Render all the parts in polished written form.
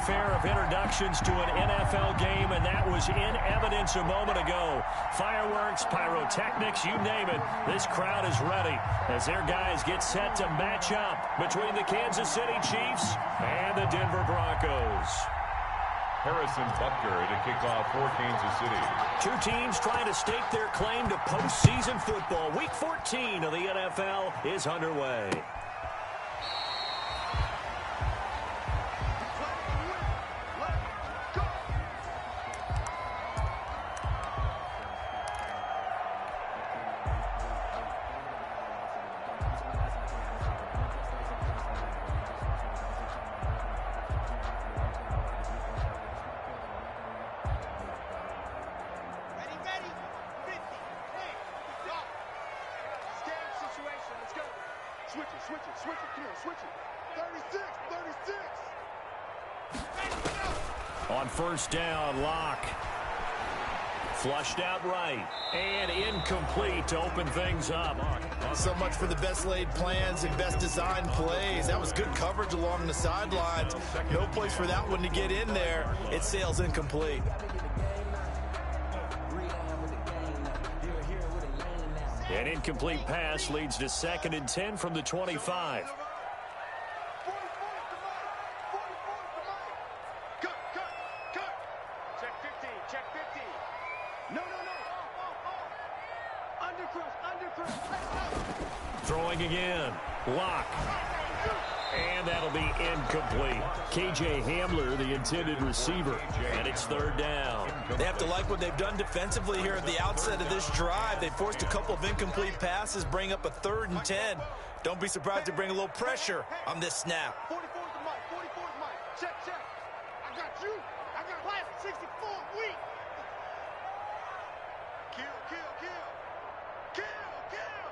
fanfare of introductions to an NFL game, and that was in evidence a moment ago. Fireworks, pyrotechnics, you name it. This crowd is ready as their guys get set to match up between the Kansas City Chiefs and the Denver Broncos. Harrison Butker to kick off for Kansas City. Two teams trying to stake their claim to postseason football. Week 14 of the NFL is underway. On first down, Locke. Flushed out right. And incomplete to open things up. So much for the best laid plans and best designed plays. That was good coverage along the sidelines. No place for that one to get in there. It sails incomplete. An incomplete pass leads to 2nd and 10 from the 25. Throwing again. Locke. And that'll be incomplete. KJ Hamler, the intended receiver. And it's 3rd down. They have to like what they've done defensively here at the outset of this drive. They forced a couple of incomplete passes, bring up a 3rd and 10. Don't be surprised to bring a little pressure on this snap. 44 is the mic. 44 is the mic. Check, check. I got you. I got class 64 weak. Kill, kill, kill. Kill, kill.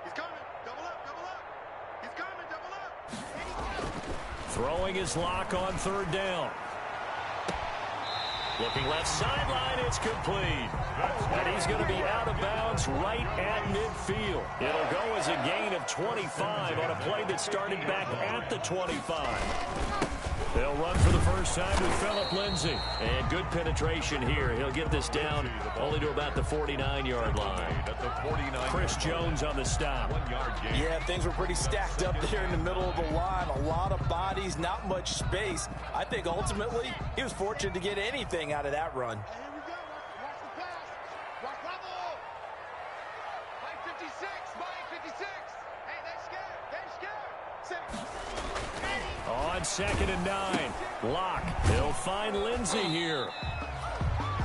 He's coming. Double up, double up. He's coming, double up. Throwing his Lock on 3rd down. Looking left sideline, it's complete. And he's going to be out of bounds right at midfield. It'll go as a gain of 25 on a play that started back at the 25. They'll run for the first time with Phillip Lindsay. And good penetration here. He'll get this down only to about the 49-yard line. Chris Jones on the stop. Yeah, things were pretty stacked up there in the middle of the line. A lot of bodies, not much space. I think ultimately he was fortunate to get anything out of that run. Here we go. Watch the pass. Watch level. Mike 56. Mike 56. Hey, they're scared. They're scared. 6. On 2nd and 9. Locke. He'll find Lindsay here.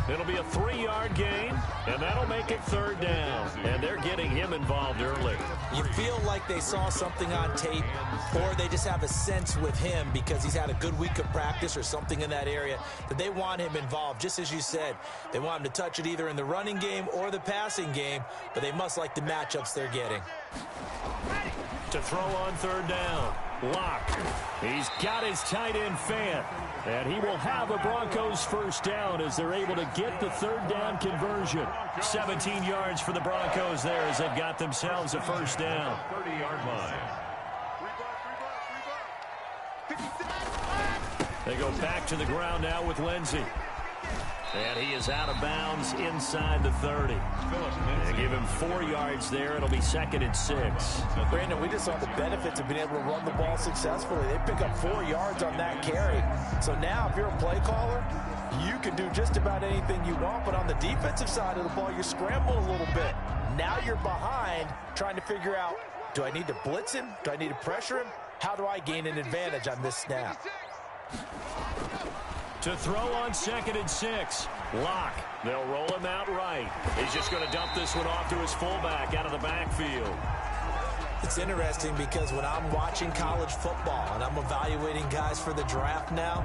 It'll be a 3-yard gain, and that'll make it 3rd down. And they're getting him involved early. You feel like they saw something on tape, or they just have a sense with him because he's had a good week of practice or something in that area that they want him involved. Just as you said, they want him to touch it either in the running game or the passing game, but they must like the matchups they're getting. To throw on 3rd down. Locke. He's got his tight end fan. And he will have a Broncos first down as they're able to get the 3rd down conversion. 17 yards for the Broncos there as they've got themselves a first down. 30-yard line. They go back to the ground now with Lindsay. And he is out of bounds inside the 30. They give him 4 yards there. It'll be 2nd and 6. Brandon, we just saw the benefits of being able to run the ball successfully. They pick up 4 yards on that carry. So now if you're a play caller, you can do just about anything you want. But on the defensive side of the ball, you're scrambling a little bit. Now you're behind trying to figure out, do I need to blitz him? Do I need to pressure him? How do I gain an advantage on this snap? To throw on 2nd and 6. Locke. They'll roll him out right. He's just going to dump this one off to his fullback out of the backfield. It's interesting because when I'm watching college football and I'm evaluating guys for the draft now,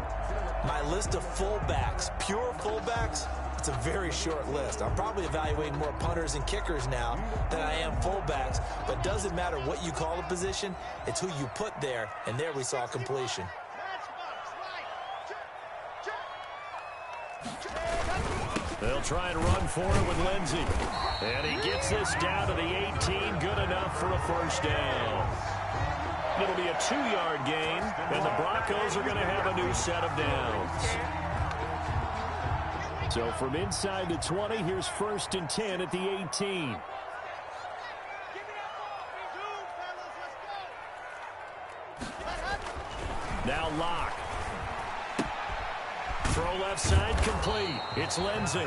my list of fullbacks, pure fullbacks, it's a very short list. I'm probably evaluating more punters and kickers now than I am fullbacks, but it doesn't matter what you call a position, it's who you put there, and there we saw completion. They'll try and run for it with Lindsay. And he gets this down to the 18. Good enough for a first down. It'll be a 2-yard gain, and the Broncos are going to have a new set of downs. So from inside the 20, here's 1st and 10 at the 18. Now Locke. Throw left side complete. It's Lindsey.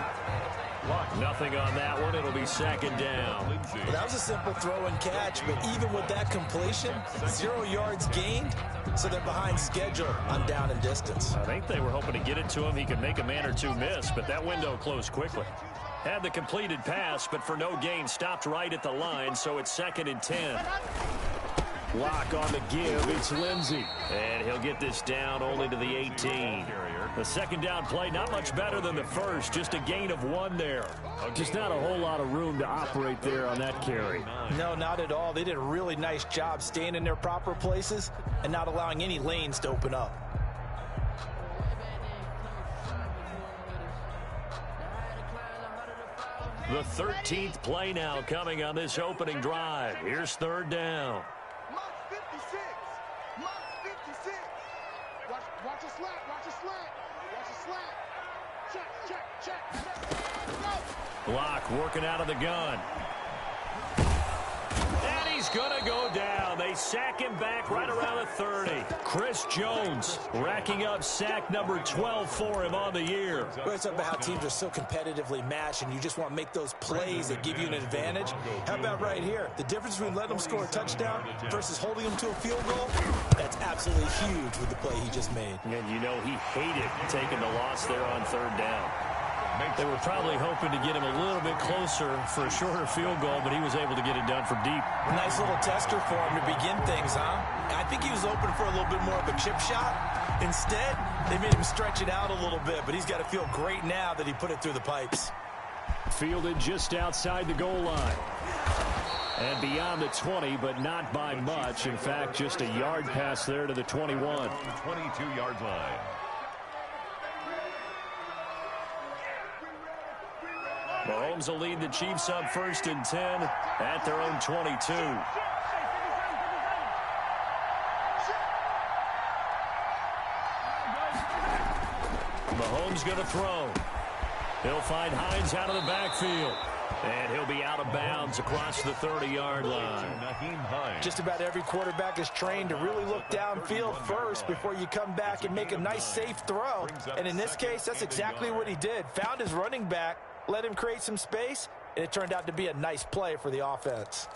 Nothing on that one. It'll be 2nd down. Well, that was a simple throw and catch, but even with that completion, 0 yards gained, so they're behind schedule on down and distance. I think they were hoping to get it to him. He could make a man or two miss, but that window closed quickly. Had the completed pass, but for no gain, stopped right at the line, so it's 2nd and 10. Lock on the give. It's Lindsey. And he'll get this down only to the 18. The 2nd down play, not much better than the first. Just a gain of 1 there. Just not a whole lot of room to operate there on that carry. No, not at all. They did a really nice job staying in their proper places and not allowing any lanes to open up. The 13th play now coming on this opening drive. Here's 3rd down. Watch a slant, watch a slant, watch a slant. Check. Block working out of the gun. And he's going to go down. They sack him back right around the 30. Chris Jones racking up sack number 12 for him on the year. We're talking about how teams are so competitively matched, and you just want to make those plays that give you an advantage. How about right here? The difference between letting them score a touchdown versus holding them to a field goal, that's absolutely huge with the play he just made. And you know he hated taking the loss there on 3rd down. They were probably hoping to get him a little bit closer for a shorter field goal, but he was able to get it done from deep. Nice little tester for him to begin things, huh? I think he was open for a little bit more of a chip shot. Instead, they made him stretch it out a little bit, but he's got to feel great now that he put it through the pipes. Fielded just outside the goal line. And beyond the 20, but not by much. In fact, just a yard pass there to the 21. 22-yard line. Mahomes will lead the Chiefs up 1st and 10 at their own 22. Mahomes going to throw. He'll find Hines out of the backfield. And he'll be out of bounds across the 30-yard line. Just about every quarterback is trained to really look downfield first before you come back and make a nice, safe throw. And in this case, that's exactly what he did. Found his running back, let him create some space, and it turned out to be a nice play for the offense.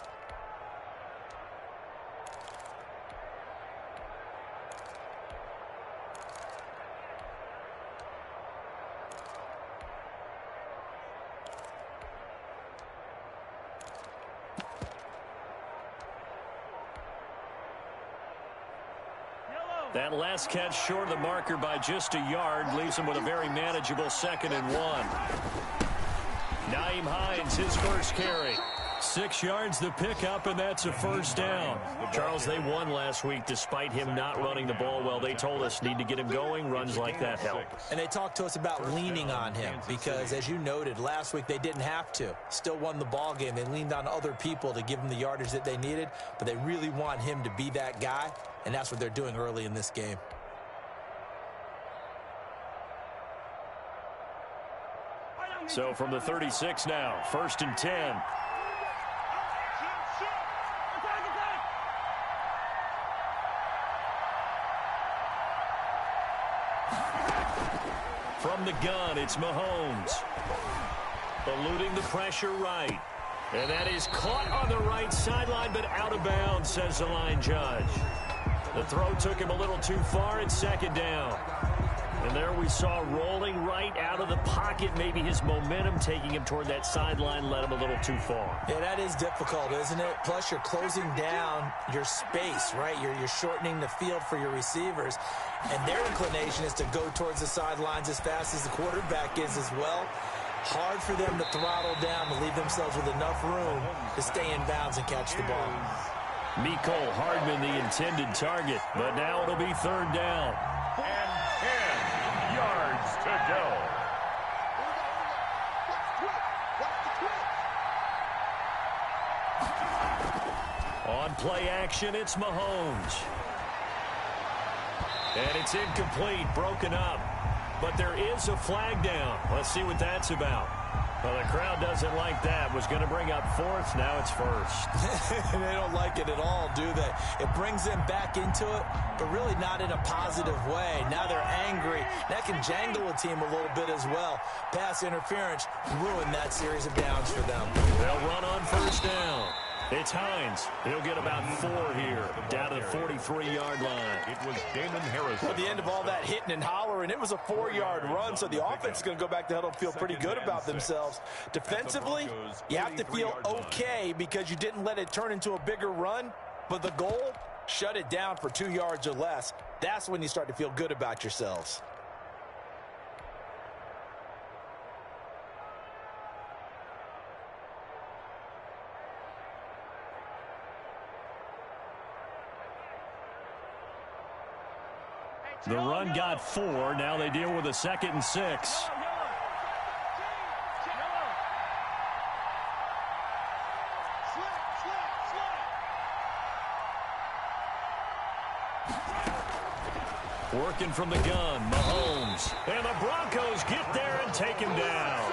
That last catch short of the marker by just a yard leaves him with a very manageable 2nd and 1. Nyheim Hines, his first carry. 6 yards the pickup, and that's a 1st down. Charles, they won last week despite him not running the ball well. They told us need to get him going. Runs like that help. And they talked to us about leaning on him because, as you noted, last week they didn't have to. Still won the ball game. They leaned on other people to give them the yardage that they needed, but they really want him to be that guy, and that's what they're doing early in this game. So from the 36 now, 1st and 10. From the gun, it's Mahomes. Eluding the pressure right. And that is caught on the right sideline, but out of bounds, says the line judge. The throw took him a little too far. It's 2nd down. And there we saw rolling right out of the pocket. Maybe his momentum taking him toward that sideline led him a little too far. Yeah, that is difficult, isn't it? Plus, you're closing down your space, right? You're shortening the field for your receivers. And their inclination is to go towards the sidelines as fast as the quarterback is as well. Hard for them to throttle down to leave themselves with enough room to stay in bounds and catch the ball. Mecole Hardman, the intended target. But now it'll be 3rd down. And 10 yards to go. Watch the twitch. On play action. It's Mahomes. And it's incomplete, broken up. But there is a flag down. Let's see what that's about. Well, the crowd doesn't like that. Was going to bring up fourth. Now it's first. They don't like it at all, do they? It brings them back into it, but really not in a positive way. Now they're angry. That can jangle a team a little bit as well. Pass interference ruined that series of downs for them. They'll run on first down. It's Hines. He'll get about 4 here, down to the 43-yard line. It was Damon Harrison. At the end of all that hitting and hollering, it was a 4-yard run, so the offense is going to go back to huddle and feel pretty good about themselves. Defensively, you have to feel okay because you didn't let it turn into a bigger run, but the goal, shut it down for 2 yards or less. That's when you start to feel good about yourselves. The run got 4. Now they deal with a 2nd and 6. Working from the gun, Mahomes. And the Broncos get there and take him down.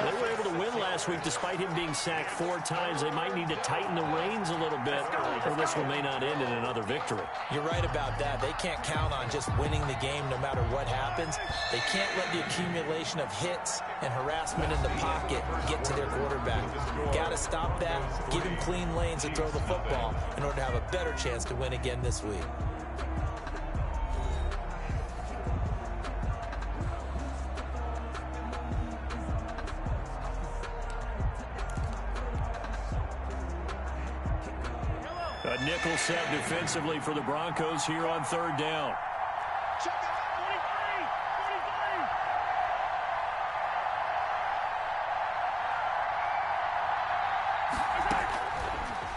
They were able to win last week despite him being sacked 4 times. They might need to tighten the reins a little bit, or this one may not end in another victory. You're right about that. They can't count on just winning the game no matter what happens. They can't let the accumulation of hits and harassment in the pocket get to their quarterback. Got to stop that, give him clean lanes and throw the football in order to have a better chance to win again this week. A nickel set defensively for the Broncos here on 3rd down.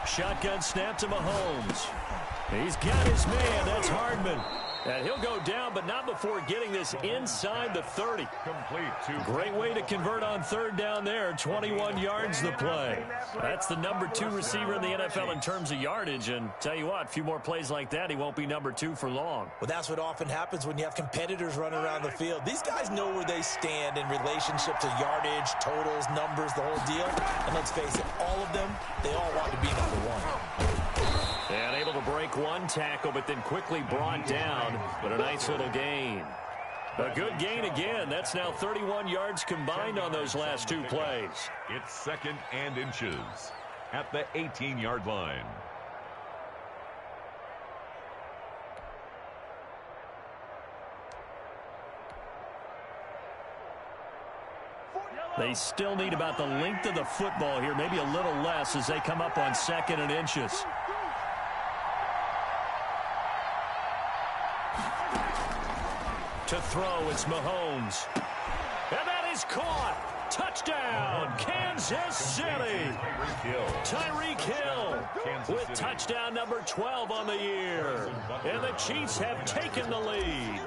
Shotgun snap to Mahomes. He's got his man. That's Hardman. And he'll go down, but not before getting this inside the 30. Complete. Great way to convert on 3rd down there. 21 yards the play. That's the number 2 receiver in the NFL in terms of yardage. And tell you what, a few more plays like that, he won't be number 2 for long. Well, that's what often happens when you have competitors running around the field. These guys know where they stand in relationship to yardage, totals, numbers, the whole deal. And let's face it, all of them, they all want to be number 1. And able to break 1 tackle, but then quickly brought down. But a nice little gain. A good gain again. That's now 31 yards combined on those last 2 plays. It's 2nd and inches at the 18-yard line. They still need about the length of the football here, maybe a little less as they come up on 2nd and inches. To throw, it's Mahomes. And that is caught. Touchdown, Kansas City. Tyreek Hill with touchdown number 12 on the year. And the Chiefs have taken the lead.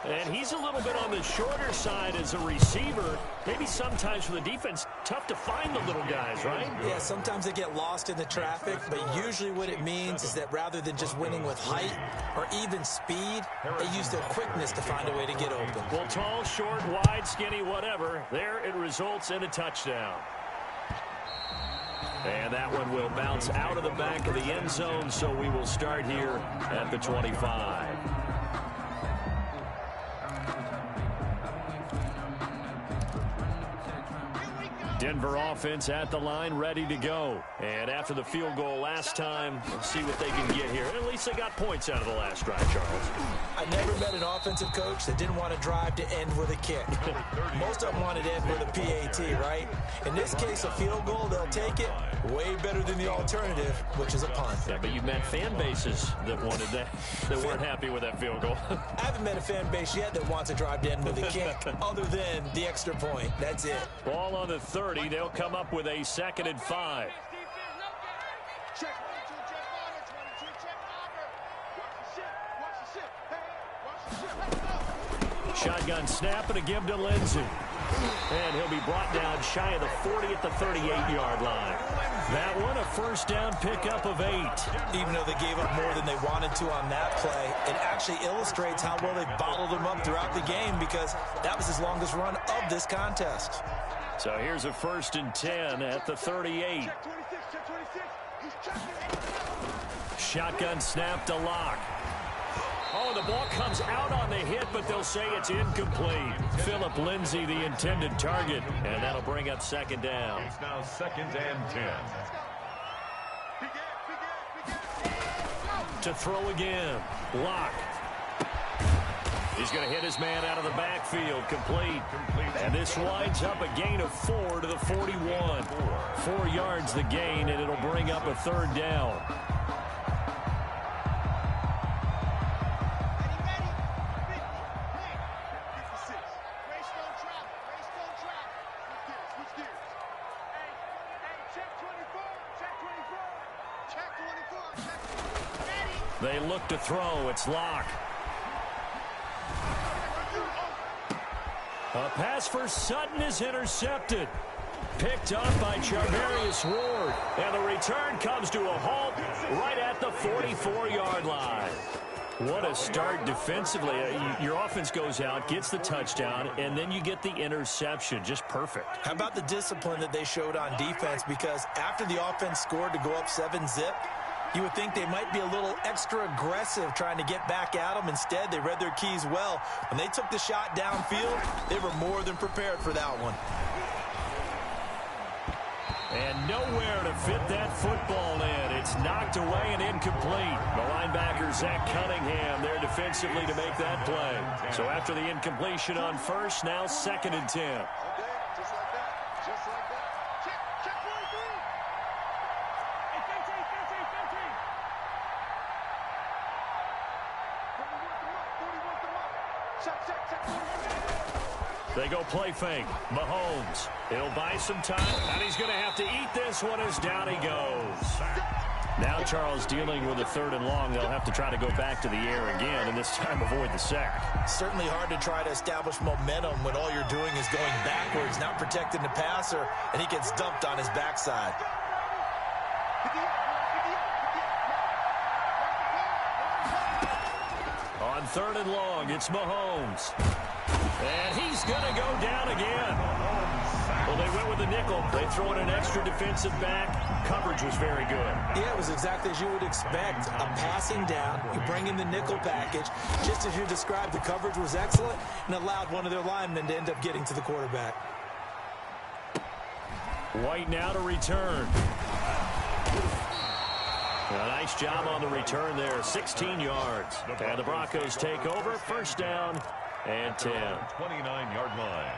And he's a little bit on the shorter side as a receiver. Maybe sometimes for the defense, tough to find the little guys, right? Yeah, sometimes they get lost in the traffic, but usually what it means is that rather than just winning with height or even speed, they use their quickness to find a way to get open. Well, tall, short, wide, skinny, whatever. There it results in a touchdown. And that one will bounce out of the back of the end zone, so we will start here at the 25. Denver offense at the line, ready to go. And after the field goal last time, let's see what they can get here. At least they got points out of the last drive, Charles. I never met an offensive coach that didn't want to drive to end with a kick. Most of them wanted to end with a PAT, right? In this case, a field goal, they'll take it. Way better than the alternative, which is a punt. Yeah, but you met fan bases that wanted that, that weren't happy with that field goal. I haven't met a fan base yet that wants to drive to end with a kick, other than the extra point. That's it. Ball on the 30. They'll come up with a 2nd and 5. Check 22, check Watch the ship. Hey, watch the ship. Let's go. Shotgun snap and a give to Lindsey. And he'll be brought down shy of the 40 at the 38-yard line. That one, a first down pickup of 8. Even though they gave up more than they wanted to on that play, it actually illustrates how well they bottled them up throughout the game because that was his longest run of this contest. So here's a 1st and 10 at the 38. Shotgun snap to Locke. Oh, the ball comes out on the hit, but they'll say it's incomplete. Philip Lindsay, the intended target, and that'll bring up 2nd down. It's now 2nd and 10. To throw again, Locke. He's going to hit his man out of the backfield, complete. And this winds up a gain of 4 to the 41. 4 yards the gain, and it'll bring up a 3rd down. They look to throw. It's Locke. A pass for Sutton is intercepted. Picked up by Charvarius Ward. And the return comes to a halt right at the 44-yard line. What a start defensively. Your offense goes out, gets the touchdown, and then you get the interception. Just perfect. How about the discipline that they showed on defense? Because after the offense scored to go up 7-zip, you would think they might be a little extra aggressive trying to get back at them. Instead, they read their keys well. When they took the shot downfield, they were more than prepared for that one. And nowhere to fit that football in. It's knocked away and incomplete. The linebacker, Zach Cunningham, there defensively to make that play. So after the incompletion on 1st, now 2nd and 10. They go play fake. Mahomes. He'll buy some time, and he's going to have to eat this one as down he goes. Now Charles dealing with a 3rd and long. They'll have to try to go back to the air again, and this time avoid the sack. Certainly hard to try to establish momentum when all you're doing is going backwards, not protecting the passer, and he gets dumped on his backside. On 3rd and long, it's Mahomes. And he's going to go down again. Well, they went with the nickel. They throw in an extra defensive back. Coverage was very good. Yeah, it was exactly as you would expect. A passing down. You bring in the nickel package. Just as you described, the coverage was excellent and allowed one of their linemen to end up getting to the quarterback. White now to return. A nice job on the return there. 16 yards. And the Broncos take over. 1st down and 10. 29-yard line.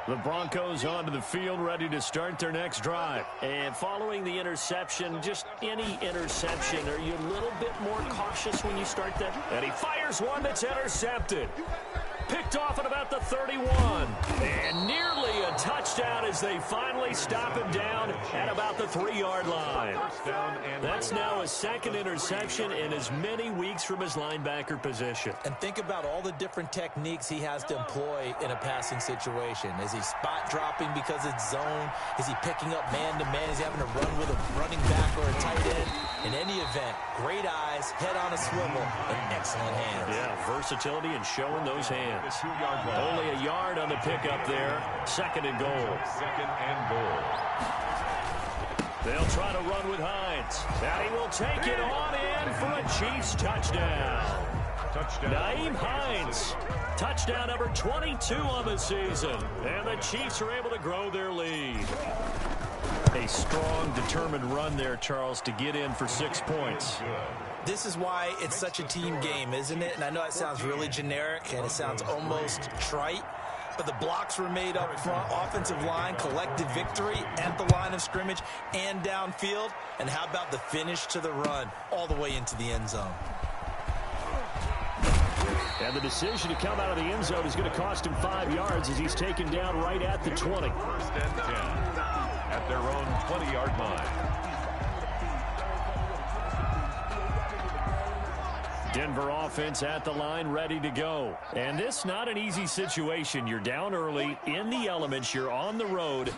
The Broncos onto the field, ready to start their next drive. And following the interception, just any interception, are you a little bit more cautious when you start that? And he fires one that's intercepted. Picked off at about the 31. And nearly a touchdown as they finally stop him down at about the 3-yard line. That's now a 2nd interception in as many weeks from his linebacker position. And think about all the different techniques he has to employ in a passing situation. Is he spot dropping because it's zone? Is he picking up man-to-man? Is he having to run with a running back or a tight end? In any event, great eyes, head on a swivel, and excellent hands. Yeah, versatility and showing those hands. Only a yard on the pickup there. 2nd and goal. 2nd and goal. They'll try to run with Hines. And he will take it on in for a Chiefs touchdown. Nyheim Hines. Touchdown number 22 on the season. And the Chiefs are able to grow their lead. A strong, determined run there, Charles, to get in for 6 points. This is why it's such a team game, isn't it? And I know it sounds really generic and it sounds almost trite, but the blocks were made up front, offensive line, collective victory at the line of scrimmage and downfield. And how about the finish to the run all the way into the end zone? And the decision to come out of the end zone is going to cost him 5 yards as he's taken down right at the 20. 1st and 10 at their own 20-yard line. Denver offense at the line, ready to go. And this not an easy situation. You're down early, in the elements, you're on the road.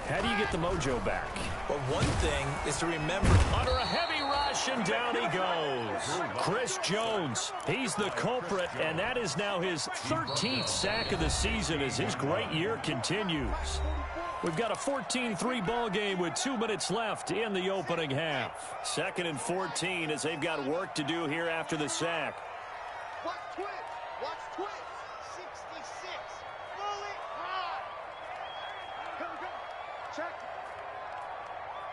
How do you get the mojo back? Well, one thing is to remember. Under a heavy rush, and down he goes. Chris Jones, he's the culprit, and that is now his 13th sack of the season as his great year continues. We've got a 14-3 ball game with 2 minutes left in the opening half. 2nd and 14 as they've got work to do here after the sack. Watch twitch. Watch twitch. 66. Fully high. Here we go. Check.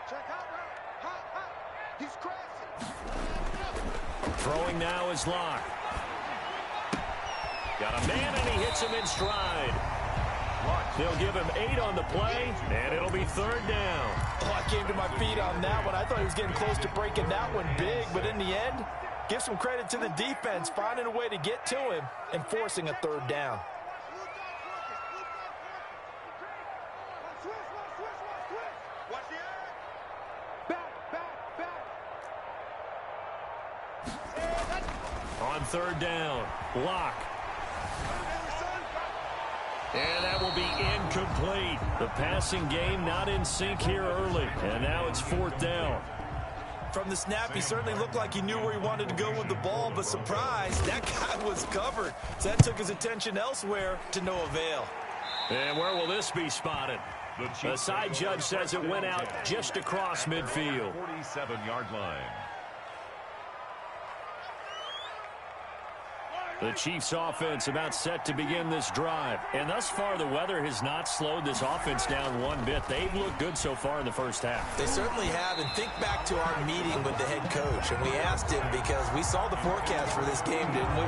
Check out right. High. He's crashing. Throwing now is Locke. Got a man, and he hits him in stride. They'll give him 8 on the play, and it'll be 3rd down. Oh, I came to my feet on that one. I thought he was getting close to breaking that one big, but in the end, give some credit to the defense, finding a way to get to him and forcing a 3rd down. Watch the air. Back. On 3rd down, Locke. And that will be incomplete. The passing game not in sync here early. And now it's 4th down. From the snap, he certainly looked like he knew where he wanted to go with the ball, but surprise, that guy was covered. So that took his attention elsewhere to no avail. And where will this be spotted? The side judge says it went out just across midfield. 47-yard line. The Chiefs offense about set to begin this drive. And thus far, the weather has not slowed this offense down one bit. They've looked good so far in the first half. They certainly have. And think back to our meeting with the head coach. And we asked him because we saw the forecast for this game, didn't we?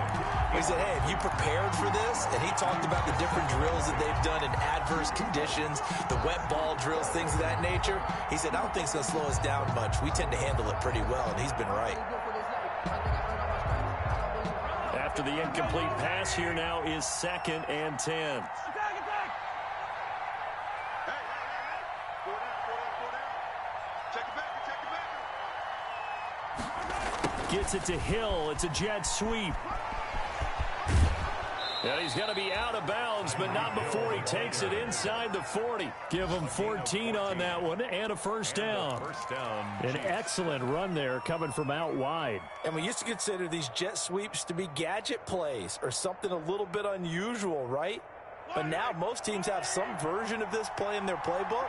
We said, hey, have you prepared for this? And he talked about the different drills that they've done in adverse conditions, the wet ball drills, things of that nature. He said, I don't think it's going to slow us down much. We tend to handle it pretty well, and he's been right. After the incomplete pass, here now is 2nd and 10. Gets it to Hill. It's a jet sweep. And he's going to be out of bounds, but not before he takes it inside the 40. Give him 14 on that one and a 1st down. An excellent run there coming from out wide. And we used to consider these jet sweeps to be gadget plays or something a little bit unusual, right? But now most teams have some version of this play in their playbook.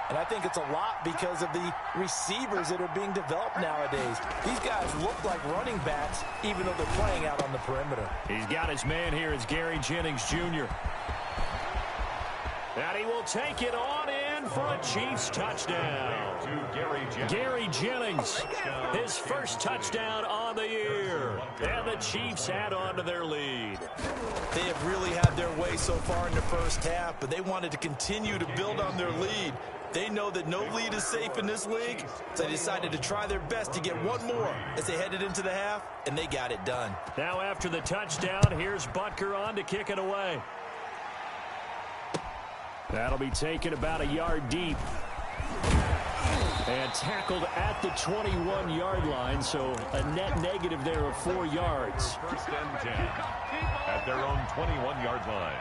And I think it's a lot because of the receivers that are being developed nowadays. These guys look like running backs, even though they're playing out on the perimeter. He's got his man here. It's Gary Jennings Jr. And he will take it on in for a Chiefs touchdown. Gary Jennings, his first touchdown on the year. And the Chiefs add on to their lead. They have really had their way so far in the first half, but they wanted to continue to build on their lead. They know that no lead is safe in this league, so they decided to try their best to get one more as they headed into the half, and they got it done. Now after the touchdown, here's Butker on to kick it away. That'll be taken about a yard deep. And tackled at the 21-yard line, so a net negative there of 4 yards. 1st and 10 at their own 21-yard line.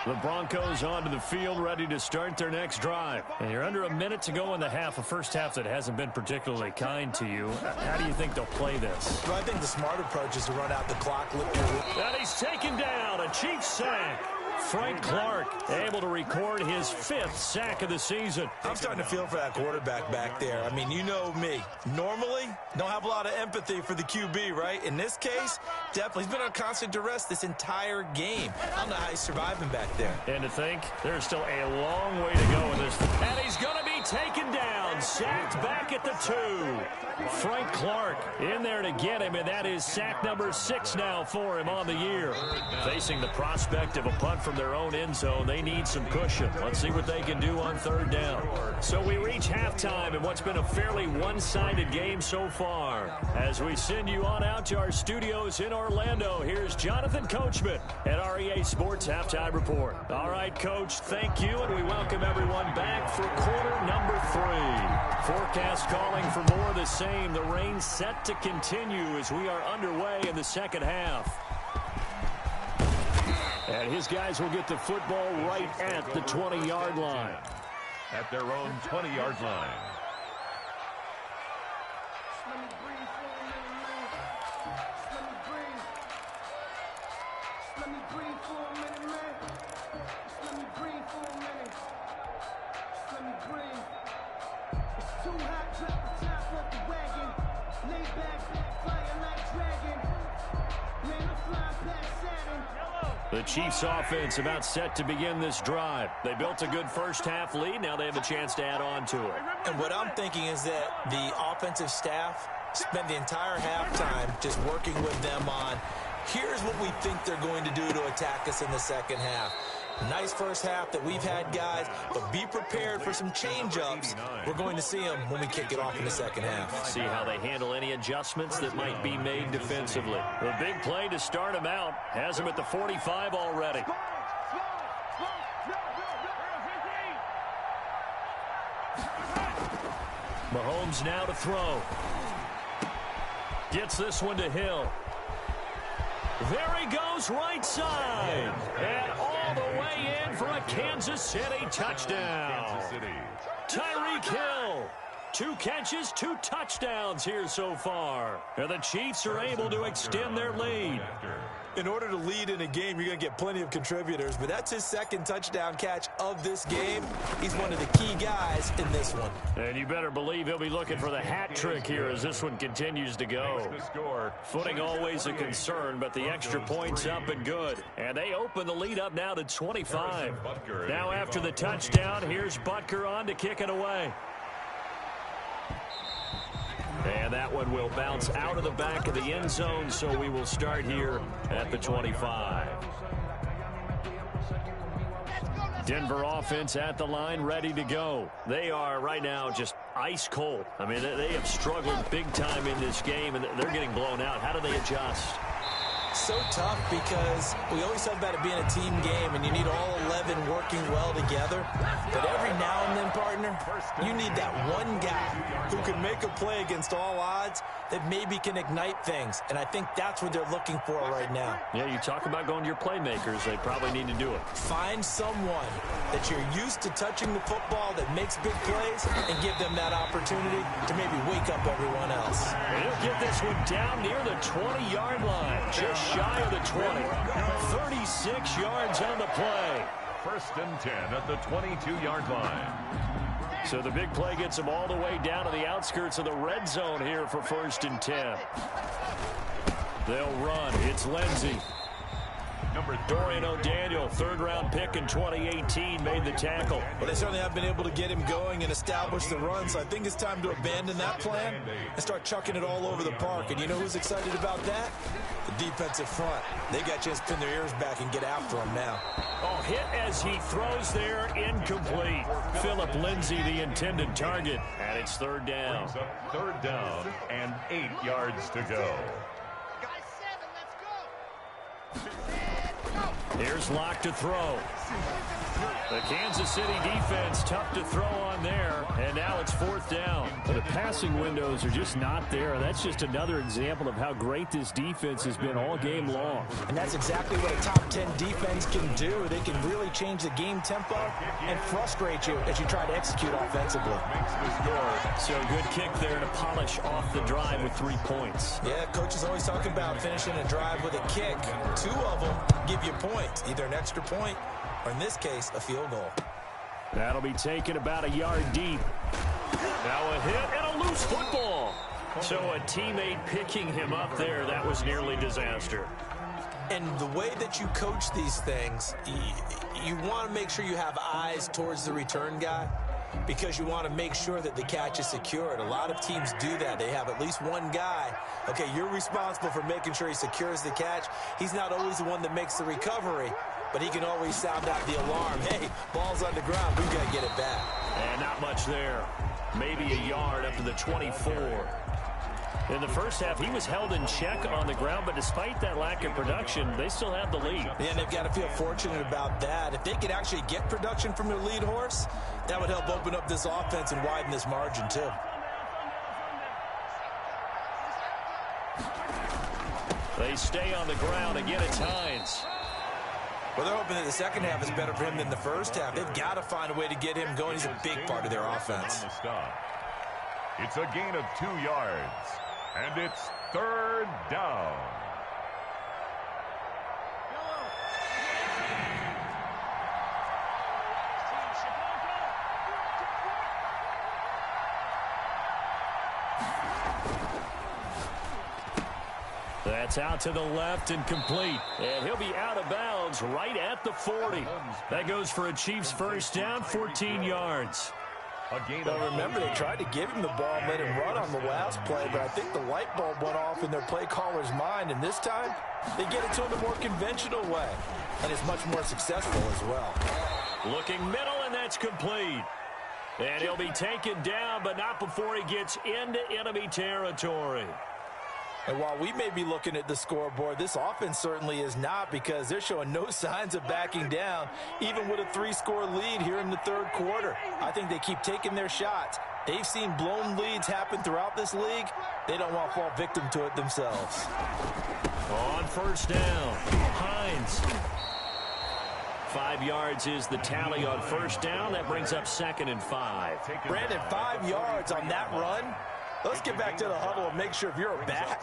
The Broncos onto the field, ready to start their next drive. And you're under a minute to go in the half, a first half that hasn't been particularly kind to you. How do you think they'll play this? Well, I think the smart approach is to run out the clock. And he's taken down, a Chiefs sack. Frank Clark able to record his 5th sack of the season. I'm starting to feel for that quarterback back there. I mean, you know me. Normally, don't have a lot of empathy for the QB, right? In this case, definitely. He's been on constant duress this entire game. I don't know how he's surviving back there. And to think, there's still a long way to go in this. And he's going to be taken down, sacked back at the 2. Frank Clark in there to get him, and that is sack number 6 now for him on the year. Facing the prospect of a punt from their own end zone, they need some cushion. Let's see what they can do on third down. So we reach halftime in what's been a fairly one-sided game so far. As we send you on out to our studios in Orlando, here's Jonathan Coachman at REA Sports Halftime Report. All right, Coach, thank you, and we welcome everyone back for quarter number 3. Forecast calling for more of the same. The rain set to continue as we are underway in the second half. And his guys will get the football right at the 20-yard line. At their own 20-yard line. The Chiefs offense about set to begin this drive. They built a good first half lead. Now they have a chance to add on to it. And what I'm thinking is that the offensive staff spent the entire halftime just working with them on, here's what we think they're going to do to attack us in the second half. Nice first half that we've had, guys, but be prepared for some change-ups. We're going to see them when we kick it off in the second half. See how they handle any adjustments that might be made defensively. The big play to start him out has him at the 45 already. Mahomes now to throw. Gets this one to Hill. There he goes, right side. And all the way in for a Kansas City touchdown. Tyreek Hill. 2 catches, 2 touchdowns here so far. And the Chiefs are able to extend their lead. In order to lead in a game, you're going to get plenty of contributors, but that's his second touchdown catch of this game. He's one of the key guys in this one. And you better believe he'll be looking for the hat trick here as this one continues to go. Footing always a concern, but the extra point's up and good. And they open the lead up now to 25. Now after the touchdown, here's Butker on to kick it away. And that one will bounce out of the back of the end zone, so we will start here at the 25. Denver offense at the line, ready to go. They are right now just ice cold. I mean, they have struggled big time in this game, and they're getting blown out. How do they adjust? So tough because we always talk about it being a team game and you need all 11 working well together. But every now and then, partner, you need that one guy who can make a play against all odds that maybe can ignite things. And I think that's what they're looking for right now. Yeah, you talk about going to your playmakers. They probably need to do it. Find someone that you're used to touching the football that makes big plays and give them that opportunity to maybe wake up everyone else. And he'll get this one down near the 20-yard line. Just shy of the 20. 36 yards on the play. 1st and 10 at the 22-yard line. So the big play gets them all the way down to the outskirts of the red zone here for 1st and 10. They'll run. It's Lindsey. Dorian O'Daniel, 3rd-round pick in 2018, made the tackle. Well, they certainly have been able to get him going and establish the run, so I think it's time to abandon that plan and start chucking it all over the park. And you know who's excited about that? The defensive front. They got a chance to pin their ears back and get after him now. Oh, hit as he throws there, incomplete. Philip Lindsay, the intended target, and it's 3rd down. 3rd down and 8 yards to go. Here's Locke to throw. The Kansas City defense tough to throw on there, and now it's 4th down. The passing windows are just not there. That's just another example of how great this defense has been all game long. And that's exactly what a top 10 defense can do. They can really change the game tempo and frustrate you as you try to execute offensively. So good kick there to polish off the drive with 3 points. Yeah, coach is always talking about finishing a drive with a kick. 2 of them give you points, either an extra point or in this case, a field goal. That'll be taken about a yard deep. Now a hit and a loose football. So a teammate picking him up there, that was nearly disaster. And the way that you coach these things, you want to make sure you have eyes towards the return guy. because you want to make sure that the catch is secured. A lot of teams do that. They have at least one guy. Okay, you're responsible for making sure he secures the catch. He's not always the one that makes the recovery, but he can always sound out the alarm. Hey, ball's on the ground. We've got to get it back. And not much there. Maybe a yard up to the 24. In the first half, he was held in check on the ground, but despite that lack of production, they still have the lead. Yeah, and they've got to feel fortunate about that. If they could actually get production from their lead horse, that would help open up this offense and widen this margin, too. They stay on the ground. Again, it's Hines. Well, they're hoping that the second half is better for him than the first half. They've got to find a way to get him going. He's a big part of their offense. It's a gain of 2 yards, and it's third down. That's out to the left and complete. And he'll be out of bounds right at the 40. That goes for a Chiefs first down, 14 yards. Well, remember, they tried to give him the ball and let him run on the last play, but I think the light bulb went off in their play caller's mind, and this time they get it to him the more conventional way, and it's much more successful as well. Looking middle, and that's complete. And he'll be taken down, but not before he gets into enemy territory. And while we may be looking at the scoreboard, this offense certainly is not, because they're showing no signs of backing down, even with a 3-score lead here in the third quarter. I think they keep taking their shots. They've seen blown leads happen throughout this league. They don't want to fall victim to it themselves. On first down, Hines. 5 yards is the tally on first down. That brings up 2nd and 5. Brandon, 5 yards on that run. Let's get back to the huddle and make sure if you're a back,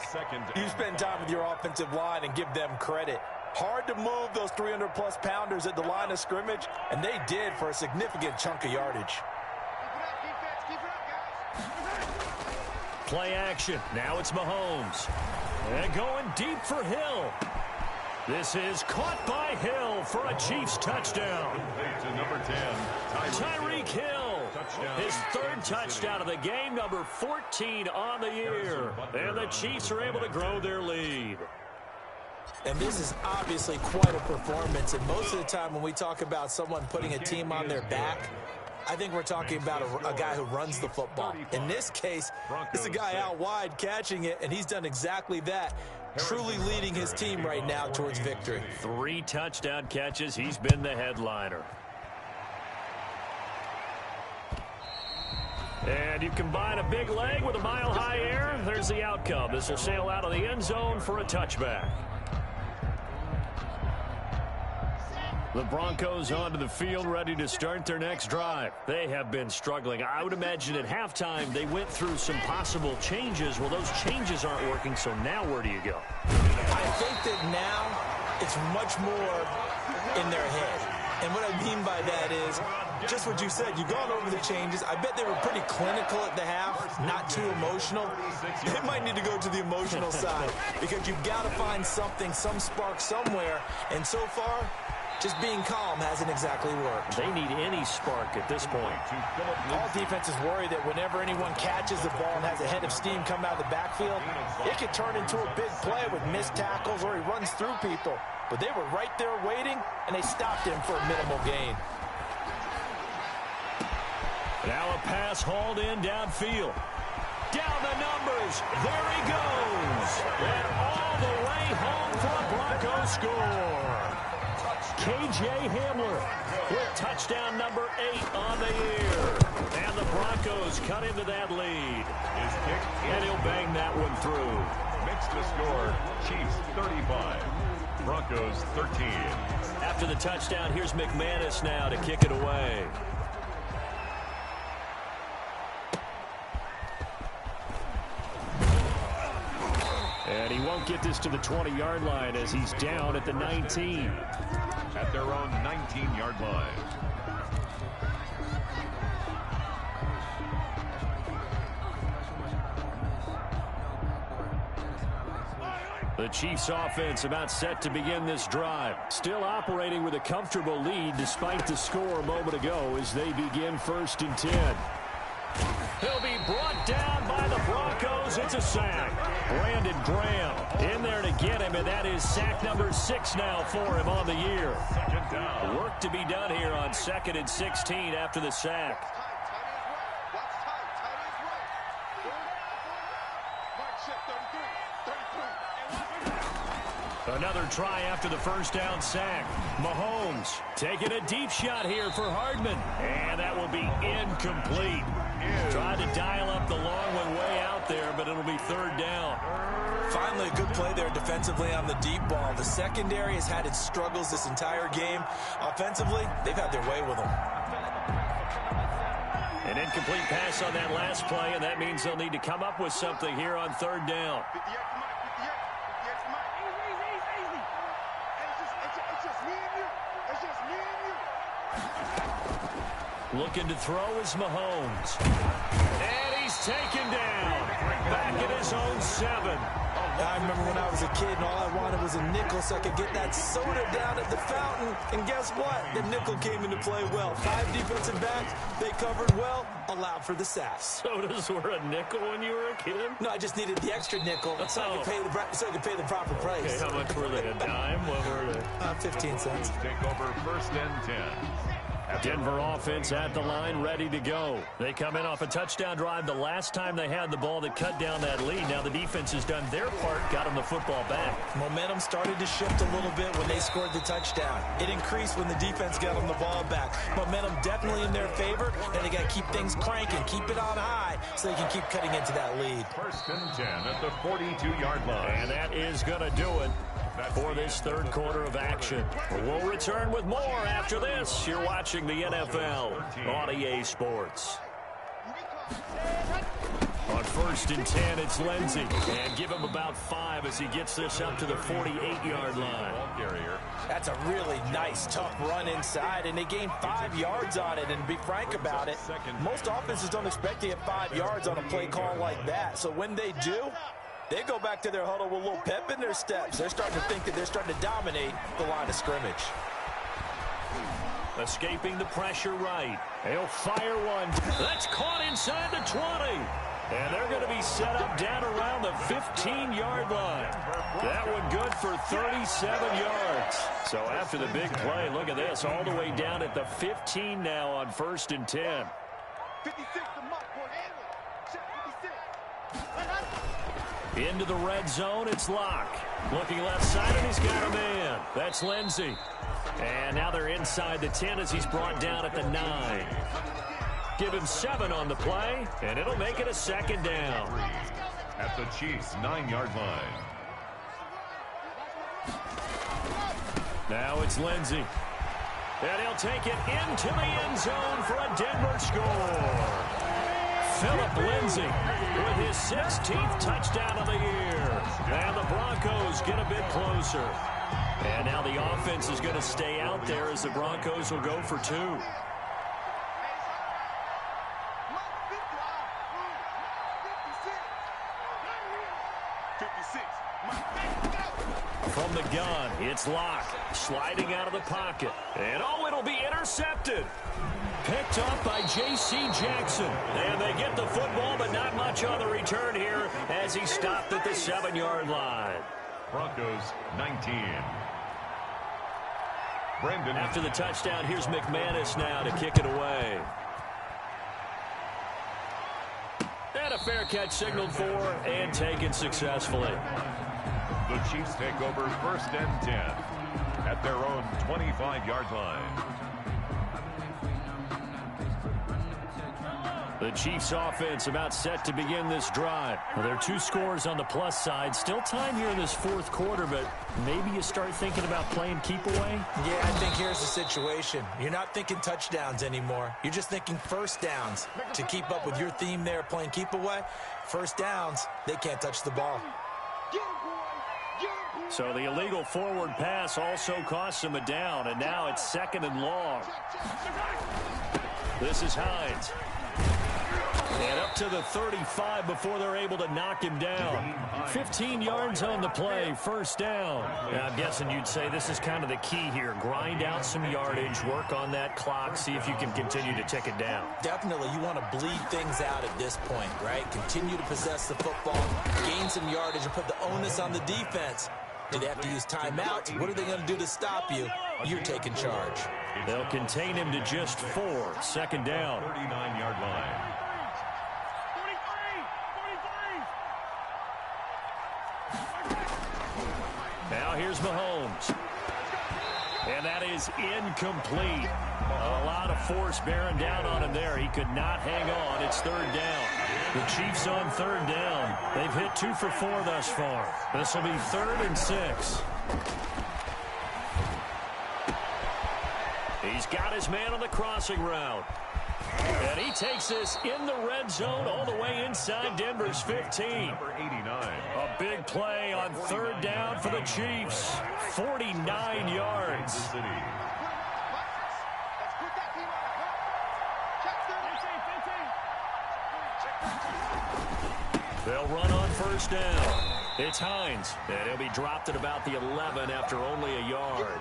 you spend time with your offensive line and give them credit. Hard to move those 300-plus pounders at the line of scrimmage, and they did for a significant chunk of yardage. Play action. Now it's Mahomes. And going deep for Hill. This is caught by Hill for a Chiefs touchdown. To number 10, Tyreek Hill. His third touchdown of the game, number 14 on the year. And the Chiefs are able to grow their lead. And this is obviously quite a performance. And most of the time when we talk about someone putting a team on their back, I think we're talking about a guy who runs the football. In this case, it's a guy out wide catching it, and he's done exactly that. Truly leading his team right now towards victory. 3 touchdown catches. He's been the headliner. And you combine a big leg with a mile-high air, there's the outcome. This will sail out of the end zone for a touchback. The Broncos onto the field, ready to start their next drive. They have been struggling. I would imagine at halftime they went through some possible changes. Well, those changes aren't working, so now where do you go? I think that now it's much more in their head. And what I mean by that is just what you said. You've gone over the changes. I bet they were pretty clinical at the half, not too emotional. They might need to go to the emotional side because you've got to find something, some spark somewhere. And so far, just being calm hasn't exactly worked. They need any spark at this point. All defenses worry that whenever anyone catches the ball and has a head of steam come out of the backfield, it could turn into a big play with missed tackles or he runs through people. But they were right there waiting, and they stopped him for a minimal gain. Now a pass hauled in downfield. Down the numbers. There he goes. And all the way home for a Broncos score. K.J. Hamler with touchdown number 8 on the year. And the Broncos cut into that lead. And he'll bang that one through. Makes the score Chiefs 35, Broncos 13. After the touchdown, here's McManus now to kick it away. And he won't get this to the 20-yard line as he's down at the 19. At their own 19-yard line. The Chiefs offense about set to begin this drive. Still operating with a comfortable lead despite the score a moment ago as they begin 1st and 10. He'll be brought down by the Broncos. It's a sack. Brandon Graham in there to get him, and that is sack number 6 now for him on the year. Second down. Work to be done here on 2nd and 16 after the sack. Another try after the first down sack. Mahomes taking a deep shot here for Hardman. And that will be incomplete. Tried to dial up the long one way out there, but it'll be 3rd down. Finally, a good play there defensively on the deep ball. The secondary has had its struggles this entire game. Offensively, they've had their way with them. An incomplete pass on that last play, and that means they'll need to come up with something here on 3rd down. Looking to throw is Mahomes. And he's taken down. Back at his own 7. I remember when I was a kid and all I wanted was a nickel so I could get that soda down at the fountain. And guess what? The nickel came into play well. 5 defensive backs, they covered well, allowed for the sacks. Sodas were a nickel when you were a kid? No, I just needed the extra nickel so I could pay the proper price. Okay, how much were they? A dime? What were they? 15 cents. Take over 1st and 10. Denver offense at the line, ready to go. They come in off a touchdown drive the last time they had the ball that cut down that lead. Now the defense has done their part, got them the football back. Momentum started to shift a little bit when they scored the touchdown. It increased when the defense got them the ball back. Momentum definitely in their favor, and they got to keep things cranking, keep it on high so they can keep cutting into that lead. 1st and 10 at the 42-yard line. And that is going to do it for this 3rd quarter of action. We'll return with more after this. You're watching the NFL on EA Sports. On 1st and 10, it's Lindsey. And give him about 5 as he gets this up to the 48-yard line. That's a really nice, tough run inside, and they gained 5 yards on it. And to be frank about it, most offenses don't expect to get 5 yards on a play call like that. So when they do, they go back to their huddle with a little pep in their steps. They're starting to think that they're starting to dominate the line of scrimmage. Escaping the pressure right. He'll fire one. That's caught inside the 20. And they're going to be set up down around the 15-yard line. That one good for 37 yards. So after the big play, look at this, all the way down at the 15 now on 1st and 10. 56 to Mark Henry. Check 56. Into the red zone, it's Locke. Looking left side, and he's got a man. That's Lindsey. And now they're inside the 10 as he's brought down at the 9. Give him 7 on the play, and it'll make it a 2nd down. At the Chiefs' 9-yard line. Now it's Lindsey. And he'll take it into the end zone for a Denver score. Philip Lindsey with his 16th touchdown of the year. And the Broncos get a bit closer. And now the offense is going to stay out there as the Broncos will go for 2. From the gun, it's Locke. Sliding out of the pocket. And oh, it'll be intercepted. Picked up by J.C. Jackson. And they get the football, but not much on the return here as he stopped at the 7-yard line. Broncos 19. Brandon. After the touchdown, here's McManus now to kick it away. And a fair catch signaled for and taken successfully. The Chiefs take over 1st and 10 at their own 25-yard line. The Chiefs offense about set to begin this drive. Well, there are 2 scores on the plus side. Still time here in this 4th quarter, but maybe you start thinking about playing keep away? Yeah, I think here's the situation. You're not thinking touchdowns anymore. You're just thinking 1st downs. To keep up with your theme there, playing keep away, 1st downs, they can't touch the ball. So the illegal forward pass also costs him a down, and now it's 2nd and long. This is Hines. And up to the 35 before they're able to knock him down. 15 yards on the play, first down. Now, I'm guessing you'd say this is kind of the key here. Grind out some yardage, work on that clock, see if you can continue to tick it down. Definitely, you want to bleed things out at this point, right? Continue to possess the football, gain some yardage, and put the onus on the defense. Do they have to use timeouts? What are they going to do to stop you? You're taking charge. They'll contain him to just 4, second down. 39-yard line. Now here's Mahomes. And that is incomplete. A lot of force bearing down on him there. He could not hang on. It's third down. The Chiefs on third down. They've hit 2 for 4 thus far. This will be 3rd and 6. He's got his man on the crossing route. And he takes this in the red zone all the way inside Denver's 15. Number 89. A big play on third down for the Chiefs. 49 yards. City. They'll run on first down. It's Hines, and he'll be dropped at about the 11 after only a yard.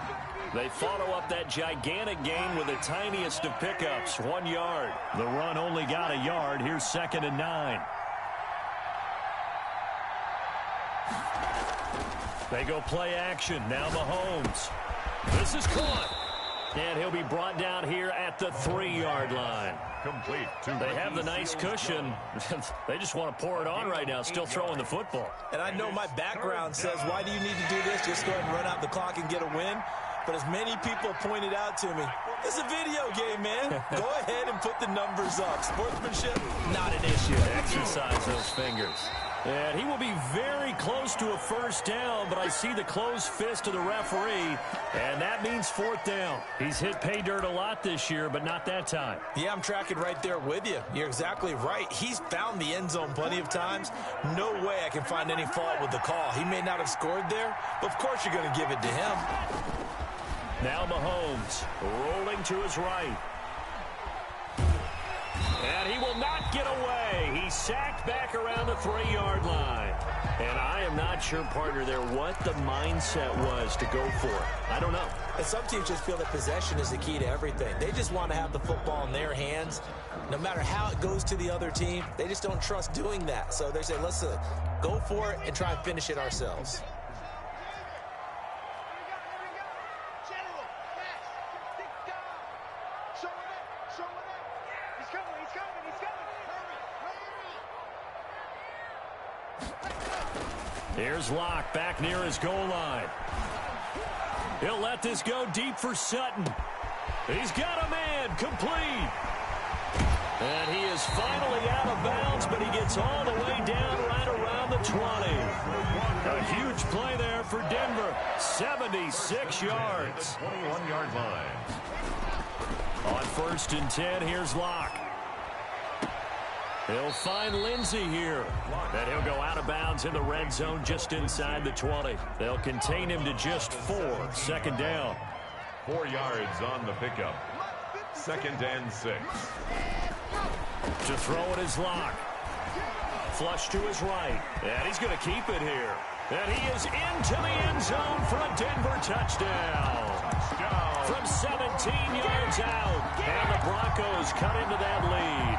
They follow up that gigantic gain with the tiniest of pickups, 1 yard. The run only got a yard. Here's 2nd and 9. They go play action. Now Mahomes. This is caught. And he'll be brought down here at the 3-yard line. Complete. They have the nice cushion. They just want to pour it on right now, still throwing the football. And I know my background says, why do you need to do this? Just go ahead and run out the clock and get a win. But as many people pointed out to me, it's a video game, man. Go ahead and put the numbers up. Sportsmanship, not an issue. Exercise those fingers. And he will be very close to a first down, but I see the closed fist of the referee, and that means 4th down. He's hit pay dirt a lot this year, but not that time. Yeah, I'm tracking right there with you. You're exactly right. He's found the end zone plenty of times. No way I can find any fault with the call. He may not have scored there, but of course you're going to give it to him. Now Mahomes rolling to his right. And he will not get away. He's sacked back around the 3-yard line. And I am not sure, partner, there what the mindset was to go for it. I don't know. And some teams just feel that possession is the key to everything. They just want to have the football in their hands. No matter how it goes to the other team, they just don't trust doing that. So they say, let's go for it and try and finish it ourselves. Here's Locke back near his goal line. He'll let this go deep for Sutton. He's got a man, complete. And he is finally out of bounds, but he gets all the way down right around the 20. A huge play there for Denver. 76 yards. 21-yard line. On 1st and 10, here's Locke. He'll find Lindsey here. And he'll go out of bounds in the red zone just inside the 20. They'll contain him to just 4, 2nd down. 4 yards on the pickup. 2nd and 6. To throw it is Locke. Flush to his right. And he's going to keep it here. And he is into the end zone for a Denver touchdown. From 17 yards out. And the Broncos cut into that lead.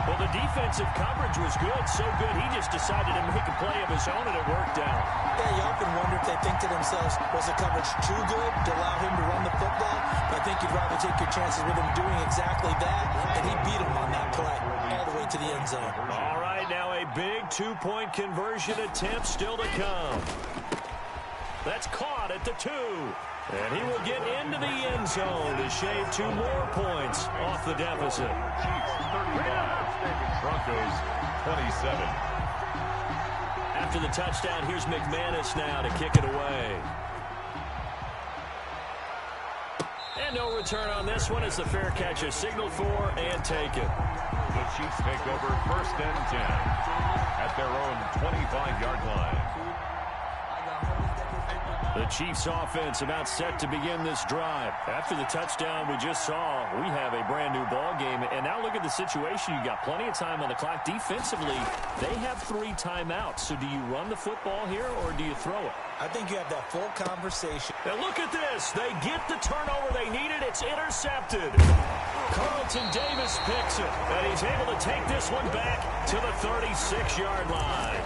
Well, the defensive coverage was good, so good he just decided to make a play of his own, and it worked out. Yeah, you often wonder if they think to themselves, was the coverage too good to allow him to run the football? But I think you'd rather take your chances with him doing exactly that, and he beat him on that play all the way to the end zone. All right, now a big 2-point conversion attempt still to come. That's caught at the 2. And he will get into the end zone to shave 2 more points off the deficit. Chiefs 35. Broncos 27. After the touchdown, here's McManus now to kick it away. And no return on this one as the fair catch is signaled for and taken. The Chiefs take over 1st and 10 at their own 25-yard line. The Chiefs offense about set to begin this drive. After the touchdown we just saw, we have a brand new ball game. And now look at the situation. You got plenty of time on the clock. Defensively, they have 3 timeouts. So do you run the football here or do you throw it? I think you have that full conversation. And look at this. They get the turnover they needed. It's intercepted. Carlton Davis picks it. And he's able to take this one back to the 36-yard line.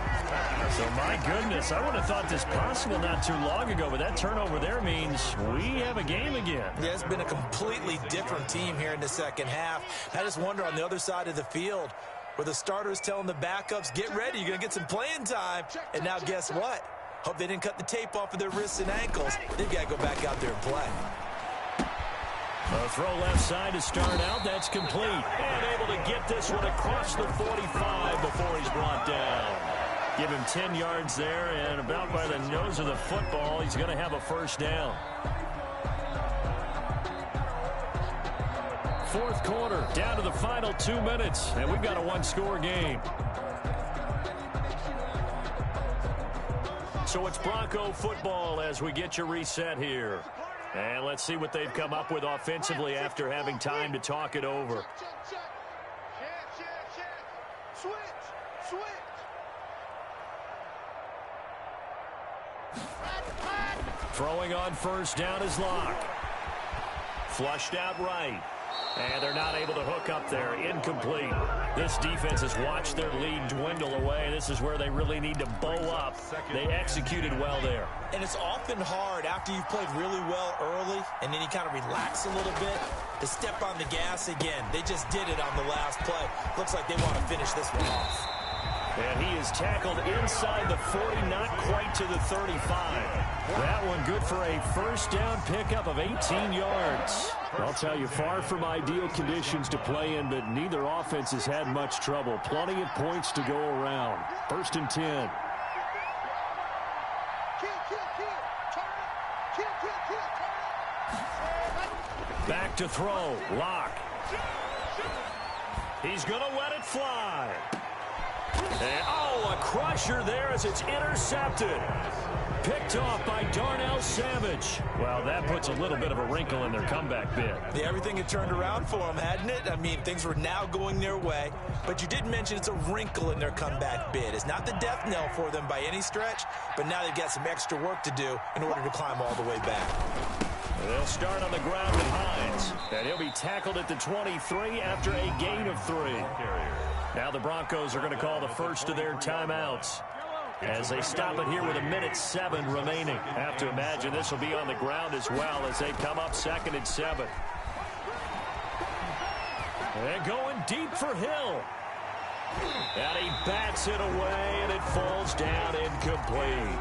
So, my goodness, I would have thought this possible not too long ago, but that turnover there means we have a game again. Yeah, it's been a completely different team here in the second half. I just wonder on the other side of the field where the starters telling the backups, get ready, you're going to get some playing time. And now guess what? Hope they didn't cut the tape off of their wrists and ankles. They've got to go back out there and play. A throw left side to start out. That's complete. And able to get this one across the 45 before he's brought down. Give him 10 yards there, and about by the nose of the football, he's going to have a first down. Fourth quarter, down to the final 2 minutes, and we've got a one-score game. So it's Bronco football as we get you reset here. And let's see what they've come up with offensively after having time to talk it over. Throwing on first down is Locke. Flushed out right. And they're not able to hook up there. Incomplete. This defense has watched their lead dwindle away. This is where they really need to bow up. They executed well there. And it's often hard after you've played really well early and then you kind of relax a little bit to step on the gas again. They just did it on the last play. Looks like they want to finish this one off. And he is tackled inside the 40, not quite to the 35. That one good for a first down pickup of 18 yards. I'll tell you, far from ideal conditions to play in, but neither offense has had much trouble. Plenty of points to go around. First and 10. Back to throw. Locke. He's going to let it fly. And, oh, a crusher there as it's intercepted. Picked off by Darnell Savage. Well, that puts a little bit of a wrinkle in their comeback bid. Yeah, everything had turned around for them, hadn't it? I mean, things were now going their way. But you did mention it's a wrinkle in their comeback bid. It's not the death knell for them by any stretch, but now they've got some extra work to do in order to climb all the way back. They'll start on the ground with Hines. And he'll be tackled at the 23 after a gain of 3. Now the Broncos are going to call the first of their timeouts as they stop it here with 1:07 remaining. I have to imagine this will be on the ground as well as they come up 2nd and 7. And going deep for Hill. And he bats it away, and it falls down incomplete.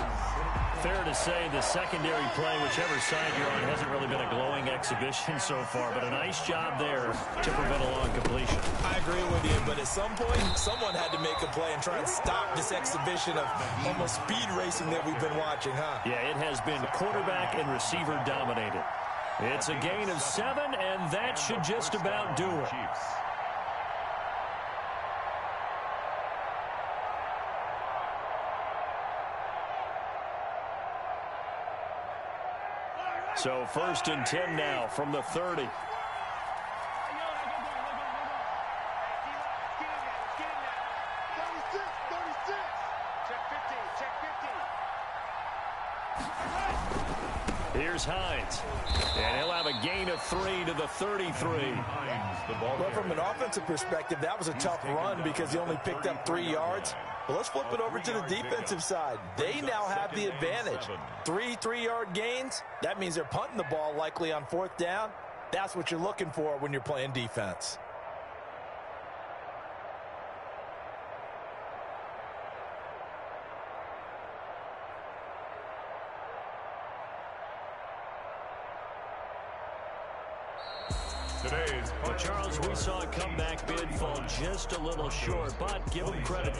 Fair to say the secondary play, whichever side you're on, hasn't really been a glowing exhibition so far, but a nice job there to prevent a long completion. I agree with you, but at some point, someone had to make a play and try and stop this exhibition of almost speed racing that we've been watching, huh? Yeah, it has been quarterback and receiver dominated. It's a gain of 7, and that should just about do it. So 1st and 10 now from the 30. Here's Hines. And he'll have a gain of 3 to the 33. Well, from an offensive perspective, that was a tough run because he only picked up 3 yards. Well, let's flip it over to the defensive side. They now have the advantage. 3 3-yard gains. That means they're punting the ball likely on 4th down. That's what you're looking for when you're playing defense. Today's Well, Charles, we saw a comeback bid fall just a little short, but give them credit. They